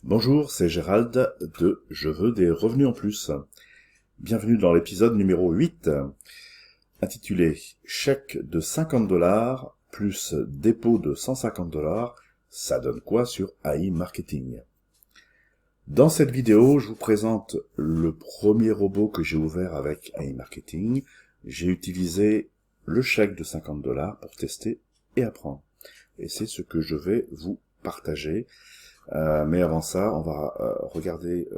Bonjour, c'est Gérald de Je veux des revenus en plus. Bienvenue dans l'épisode numéro 8, intitulé Chèque de 50$ plus dépôt de 150$, ça donne quoi sur AI Marketing? Dans cette vidéo, je vous présente le premier robot que j'ai ouvert avec AI Marketing. J'ai utilisé le chèque de 50$ pour tester et apprendre. Et c'est ce que je vais vous partager. Mais avant ça, on va regarder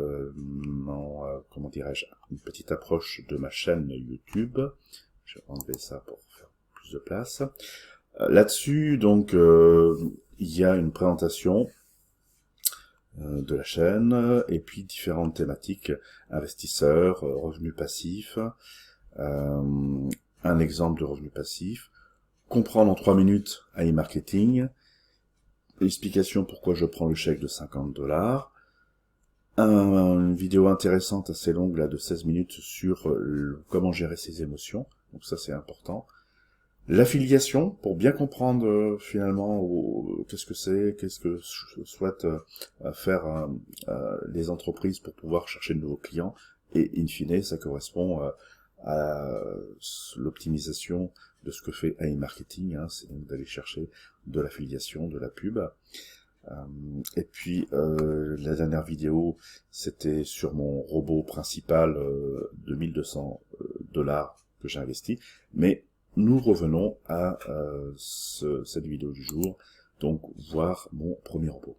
comment dirais-je, une petite approche de ma chaîne YouTube. Je vais enlever ça pour faire plus de place. Là-dessus, donc, il y a une présentation de la chaîne, et puis différentes thématiques, investisseurs, revenus passifs, un exemple de revenus passifs, comprendre en 3 minutes AI Marketing, explication pourquoi je prends le chèque de 50$, une vidéo intéressante assez longue là de 16 minutes sur comment gérer ses émotions, donc ça c'est important. L'affiliation, pour bien comprendre finalement qu'est-ce que c'est, qu'est-ce que souhaitent faire les entreprises pour pouvoir chercher de nouveaux clients, et in fine ça correspond à l'optimisation de ce que fait AI Marketing, c'est donc d'aller chercher de l'affiliation, de la pub. Et puis la dernière vidéo, c'était sur mon robot principal de 1200$ que j'ai investi. Mais nous revenons à cette vidéo du jour, donc voir mon premier robot.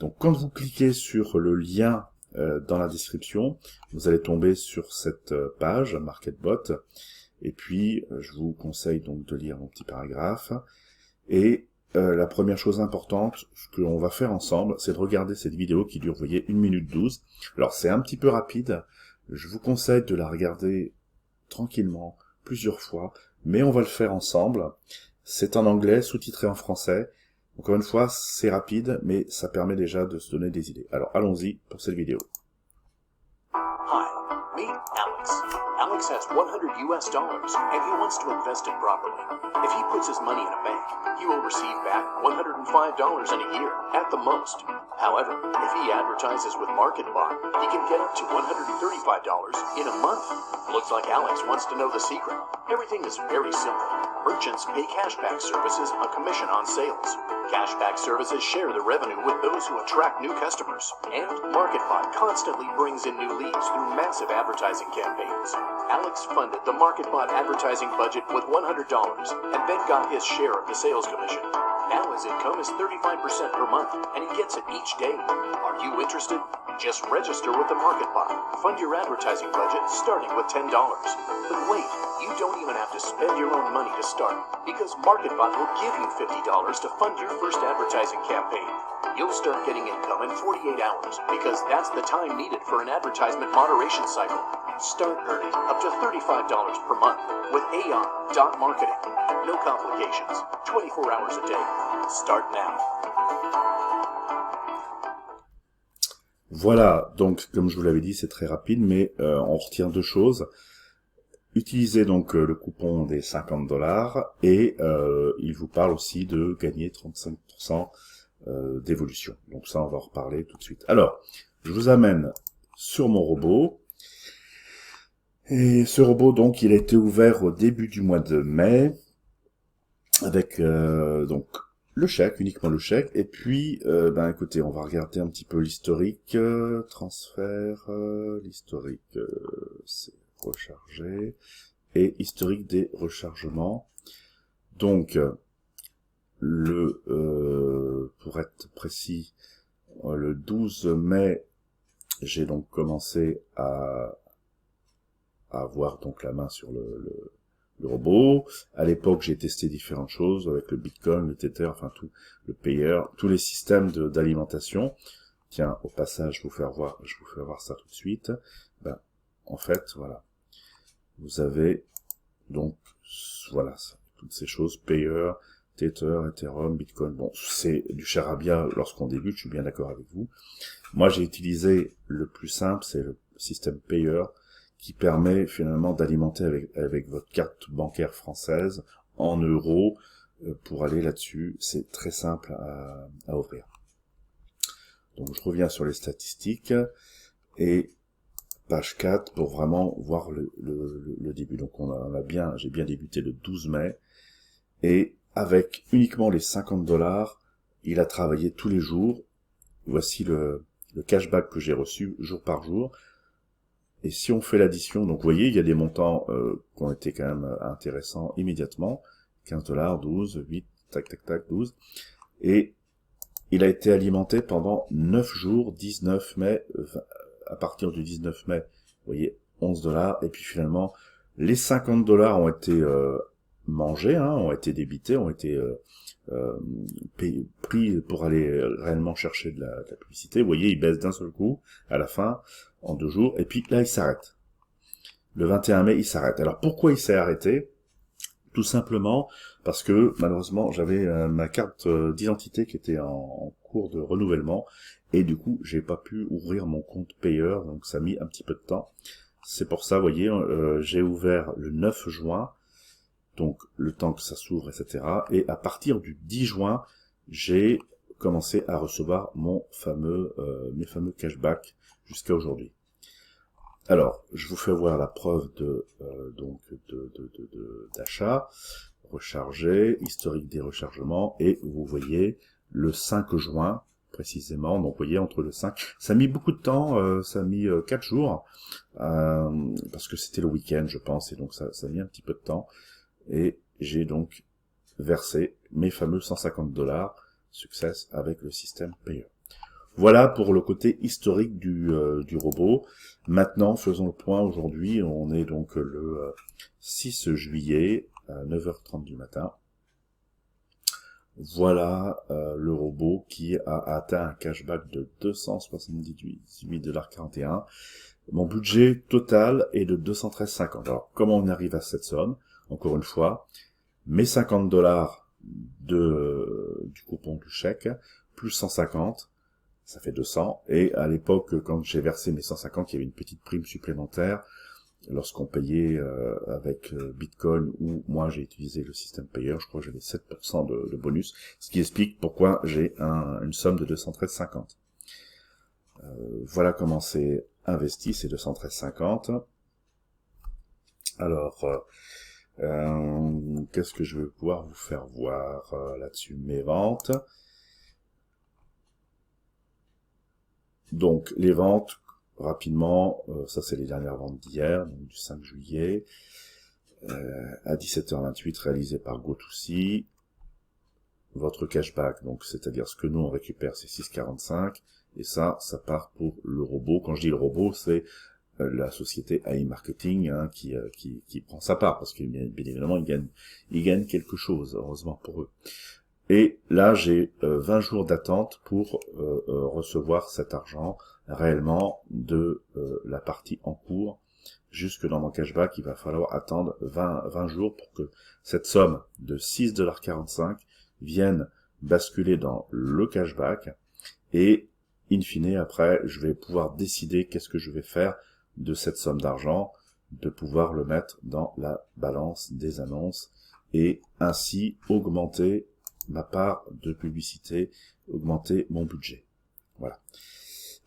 Donc quand vous cliquez sur le lien dans la description, vous allez tomber sur cette page MarketBot. Et puis, je vous conseille donc de lire mon petit paragraphe. Et la première chose importante, ce que l'on va faire ensemble, c'est de regarder cette vidéo qui dure, vous voyez, 1 minute 12. Alors, c'est un petit peu rapide. Je vous conseille de la regarder tranquillement, plusieurs fois. Mais on va le faire ensemble. C'est en anglais, sous-titré en français. Encore une fois, c'est rapide, mais ça permet déjà de se donner des idées. Alors, allons-y pour cette vidéo. Alex has $100 and he wants to invest it properly. If he puts his money in a bank, he will receive back $105 in a year, at the most. However, if he advertises with MarketBot, he can get up to $135 in a month. Looks like Alex wants to know the secret. Everything is very simple. Merchants pay cashback services a commission on sales. Cashback services share the revenue with those who attract new customers. And MarketBot constantly brings in new leads through massive advertising campaigns. Alex funded the MarketBot advertising budget with $100 and then got his share of the sales commission. Now his income is 35% per month, and he gets it each day. Are you interested? Just register with the MarketBot. Fund your advertising budget starting with $10. But wait, you don't even have to spend your own money to start, because MarketBot will give you $50 to fund your first advertising campaign. You'll start getting income in 48 hours, because that's the time needed for an advertisement moderation cycle. Start earning up to $35 per month with Aon.marketing. No complications, 24 hours a day. Start now. Voilà, donc comme je vous l'avais dit, c'est très rapide, mais on retient deux choses. Utilisez donc le coupon des 50$ et il vous parle aussi de gagner 35% d'évolution. Donc ça, on va en reparler tout de suite. Alors, je vous amène sur mon robot. Et ce robot, donc, il a été ouvert au début du mois de mai, avec donc le chèque, uniquement le chèque. Et puis, écoutez, on va regarder un petit peu l'historique, transfert, l'historique, c'est rechargé, et historique des rechargements. Donc, pour être précis, le 12 mai, j'ai donc commencé à avoir donc la main sur le robot. À l'époque, j'ai testé différentes choses avec le Bitcoin, le Tether, enfin tout, le Payer, tous les systèmes d'alimentation. Tiens, au passage, je vous fais voir ça tout de suite. En fait, voilà. Vous avez donc, voilà, toutes ces choses, Payer, Tether, Ethereum, Bitcoin. Bon, c'est du charabia lorsqu'on débute, je suis bien d'accord avec vous. Moi, j'ai utilisé le plus simple, c'est le système Payer, qui permet finalement d'alimenter avec votre carte bancaire française en euros pour aller là-dessus. C'est très simple à ouvrir. Donc je reviens sur les statistiques et page 4 pour vraiment voir le début. Donc j'ai bien débuté le 12 mai et avec uniquement les 50 $, il a travaillé tous les jours. Voici le cashback que j'ai reçu jour par jour. Et si on fait l'addition, donc vous voyez, il y a des montants qui ont été quand même intéressants immédiatement. 15 $, 12, 8, tac, tac, tac, 12. Et il a été alimenté pendant 9 jours, 19 mai, à partir du 19 mai, vous voyez, 11 $. Et puis finalement, les 50 $ ont été mangés, hein, ont été débités, ont été pris pour aller réellement chercher de la publicité. Vous voyez, il baisse d'un seul coup, à la fin, en 2 jours, et puis là, il s'arrête. Le 21 mai, il s'arrête. Alors, pourquoi il s'est arrêté? Tout simplement parce que, malheureusement, j'avais ma carte d'identité qui était en cours de renouvellement, et du coup, j'ai pas pu ouvrir mon compte payeur, donc ça a mis un petit peu de temps. C'est pour ça, vous voyez, j'ai ouvert le 9 juin, donc le temps que ça s'ouvre, etc. Et à partir du 10 juin, j'ai commencé à recevoir mes fameux cashbacks jusqu'à aujourd'hui. Alors, je vous fais voir la preuve d'achat, recharger, historique des rechargements, et vous voyez le 5 juin, précisément, donc vous voyez, entre le 5, ça a mis beaucoup de temps, ça a mis 4 jours, parce que c'était le week-end, je pense, et donc ça a mis un petit peu de temps, et j'ai donc versé mes fameux 150 $ Success avec le système payeur. Voilà pour le côté historique du robot. Maintenant, faisons le point aujourd'hui. On est donc le 6 juillet à 9h30 du matin. Voilà le robot qui a atteint un cashback de 278,41 $. Mon budget total est de 213,50 $. Alors, comment on arrive à cette somme? Encore une fois, mes 50 $ du coupon du chèque, plus 150, ça fait 200, et à l'époque, quand j'ai versé mes 150, il y avait une petite prime supplémentaire, lorsqu'on payait avec Bitcoin, ou moi j'ai utilisé le système payeur, je crois que j'avais 7% de bonus, ce qui explique pourquoi j'ai une somme de 213,50. Voilà comment c'est investi, ces 213,50. Alors, qu'est-ce que je vais pouvoir vous faire voir là-dessus? Mes ventes. Donc, les ventes, rapidement, ça c'est les dernières ventes d'hier, donc du 5 juillet, à 17h28, réalisé par GoToSee. Votre cashback, donc c'est-à-dire ce que nous on récupère, c'est 6,45, et ça part pour le robot. Quand je dis le robot, c'est la société AI Marketing qui prend sa part, parce que bien évidemment ils gagnent quelque chose, heureusement pour eux. Et là j'ai 20 jours d'attente pour recevoir cet argent réellement de la partie en cours. Jusque dans mon cashback, il va falloir attendre 20 jours pour que cette somme de 6,45 $ vienne basculer dans le cashback, et in fine après je vais pouvoir décider qu'est-ce que je vais faire de cette somme d'argent, de pouvoir le mettre dans la balance des annonces et ainsi augmenter ma part de publicité, augmenter mon budget. Voilà.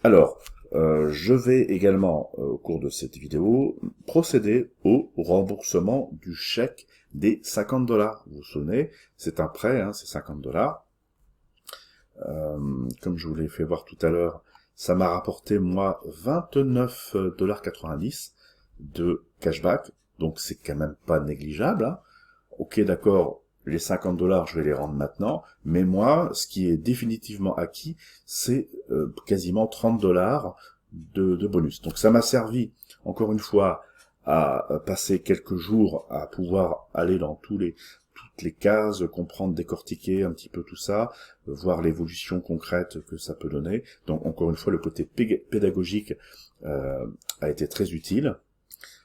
Alors, je vais également, au cours de cette vidéo, procéder au remboursement du chèque des 50 $. Vous vous souvenez, c'est un prêt, hein, c'est 50 $. Comme je vous l'ai fait voir tout à l'heure, ça m'a rapporté, moi, 29,90 $ de cashback, donc c'est quand même pas négligeable. Hein. Ok, d'accord, les 50 $, je vais les rendre maintenant, mais moi, ce qui est définitivement acquis, c'est quasiment 30 $ de bonus. Donc ça m'a servi, encore une fois, à passer quelques jours à pouvoir aller dans toutes les cases, comprendre, décortiquer un petit peu tout ça, voir l'évolution concrète que ça peut donner. Donc encore une fois, le côté pédagogique a été très utile.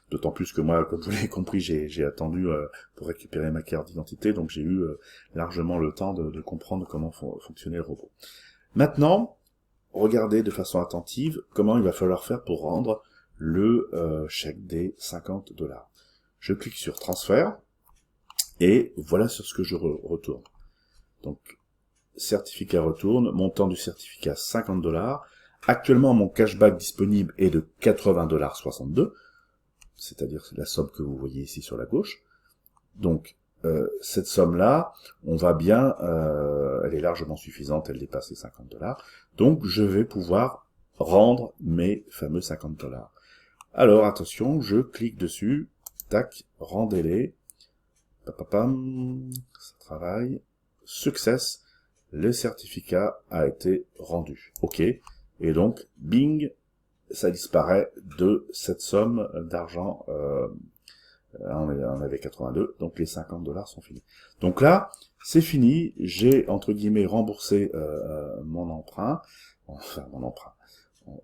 D'autant plus que moi, comme vous l'avez compris, j'ai attendu pour récupérer ma carte d'identité, donc j'ai eu largement le temps de comprendre comment fonctionnait le robot. Maintenant, regardez de façon attentive comment il va falloir faire pour rendre le chèque des 50 $. Je clique sur transfert, et voilà sur ce que je retourne. Donc, certificat retourne, montant du certificat 50 $. Actuellement, mon cashback disponible est de 80,62 $, c'est-à-dire la somme que vous voyez ici sur la gauche. Donc, cette somme-là, on va bien, elle est largement suffisante, elle dépasse les 50 $. Donc, je vais pouvoir rendre mes fameux 50 $. Alors, attention, je clique dessus, tac, rendez-les, papapam, ça travaille, success, le certificat a été rendu. OK, et donc, bing, ça disparaît de cette somme d'argent, on avait 82, donc les 50 $ sont finis. Donc là, c'est fini, j'ai, entre guillemets, remboursé mon emprunt, enfin, mon emprunt,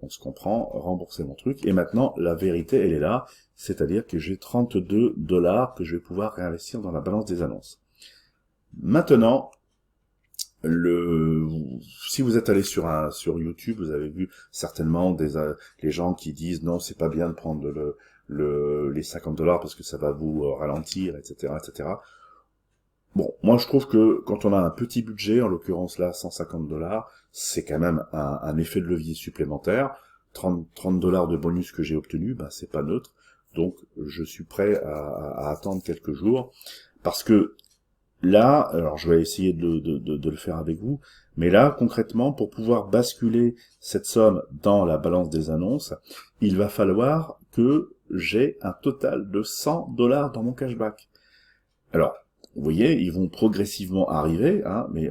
on se comprend, rembourser mon truc, et maintenant, la vérité, elle est là, c'est-à-dire que j'ai 32 $ que je vais pouvoir réinvestir dans la balance des annonces. Maintenant, si vous êtes allé sur YouTube, vous avez vu certainement les gens qui disent non, c'est pas bien de prendre les 50 $ parce que ça va vous ralentir, etc., etc. Bon, moi je trouve que quand on a un petit budget, en l'occurrence là 150 $, c'est quand même un effet de levier supplémentaire. 30 $ de bonus que j'ai obtenu, ben c'est pas neutre. Donc je suis prêt à attendre quelques jours parce que là, alors je vais essayer de le faire avec vous, mais là, concrètement, pour pouvoir basculer cette somme dans la balance des annonces, il va falloir que j'ai un total de 100 $ dans mon cashback. Alors, vous voyez, ils vont progressivement arriver, hein, mais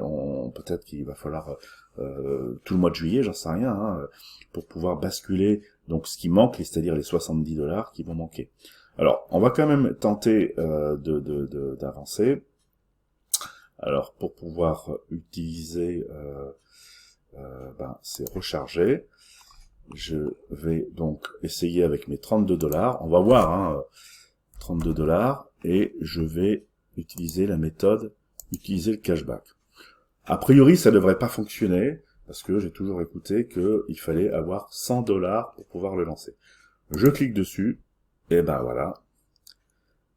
peut-être qu'il va falloir tout le mois de juillet, j'en sais rien, hein, pour pouvoir basculer donc ce qui manque, c'est-à-dire les 70 $ qui vont manquer. Alors, on va quand même tenter d'avancer. Alors, pour pouvoir utiliser, c'est recharger. Je vais donc essayer avec mes 32 $. On va voir, hein, 32 $, et je vais utiliser la méthode, utiliser le cashback. A priori, ça devrait pas fonctionner, parce que j'ai toujours écouté qu'il fallait avoir 100 $ pour pouvoir le lancer. Je clique dessus, et ben voilà,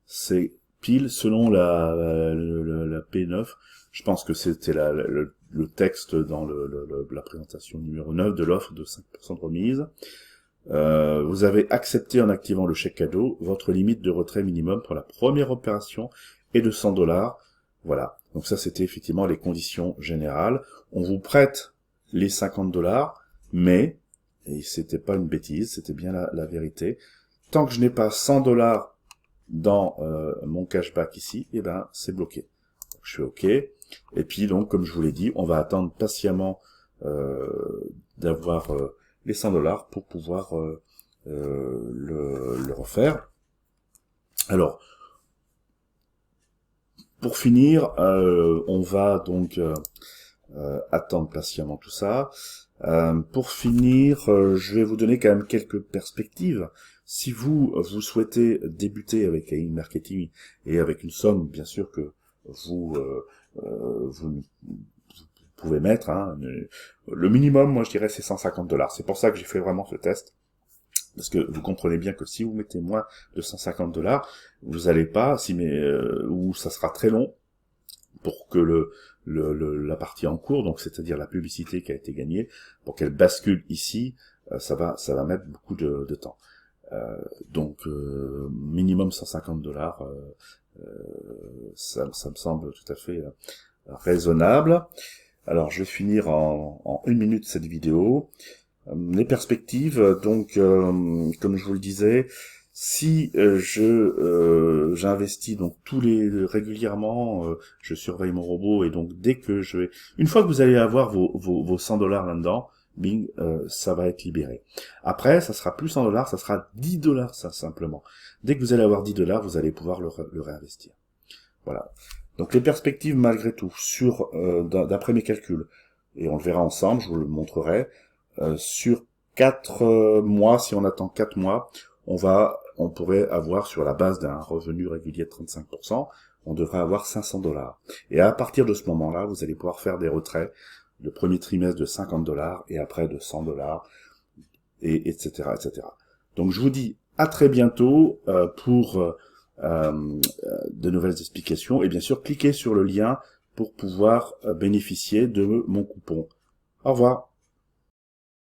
c'est pile selon la P9, je pense que c'était le texte dans la présentation numéro 9 de l'offre de 5% de remise. Vous avez accepté en activant le chèque cadeau, votre limite de retrait minimum pour la première opération est de 100 $. Voilà, donc ça c'était effectivement les conditions générales. On vous prête les 50 $, mais, et c'était pas une bêtise, c'était bien la vérité, tant que je n'ai pas 100 $ dans mon cashback ici, et ben c'est bloqué. Donc, je fais OK. Et puis donc, comme je vous l'ai dit, on va attendre patiemment d'avoir les 100 $ pour pouvoir le refaire. Alors, pour finir, on va donc attendre patiemment tout ça. Pour finir, je vais vous donner quand même quelques perspectives. Si vous souhaitez débuter avec AI Marketing et avec une somme, bien sûr, que vous pouvez mettre, hein, le minimum, moi je dirais, c'est 150 $. C'est pour ça que j'ai fait vraiment ce test. Parce que vous comprenez bien que si vous mettez moins de 150 $, vous n'allez pas, ou ça sera très long pour que la partie en cours, donc c'est-à-dire la publicité qui a été gagnée, pour qu'elle bascule ici, ça va mettre beaucoup de temps. Donc minimum 150 $, ça me semble tout à fait raisonnable. Alors je vais finir en 1 minute cette vidéo. Les perspectives, donc comme je vous le disais, si j'investis donc régulièrement, je surveille mon robot, et donc dès que une fois que vous allez avoir vos 100 $ là-dedans, bing, ça va être libéré. Après, ça sera plus 100 $, ça sera 10 $, ça simplement. Dès que vous allez avoir 10 $, vous allez pouvoir le réinvestir. Voilà. Donc les perspectives, malgré tout, d'après mes calculs, et on le verra ensemble, je vous le montrerai, sur 4 mois, si on attend 4 mois, on pourrait avoir, sur la base d'un revenu régulier de 35%, on devrait avoir 500 $. Et à partir de ce moment-là, vous allez pouvoir faire des retraits, le premier trimestre de 50 $, et après de 100 $, et etc., etc. Donc je vous dis à très bientôt pour de nouvelles explications, et bien sûr, cliquez sur le lien pour pouvoir bénéficier de mon coupon. Au revoir.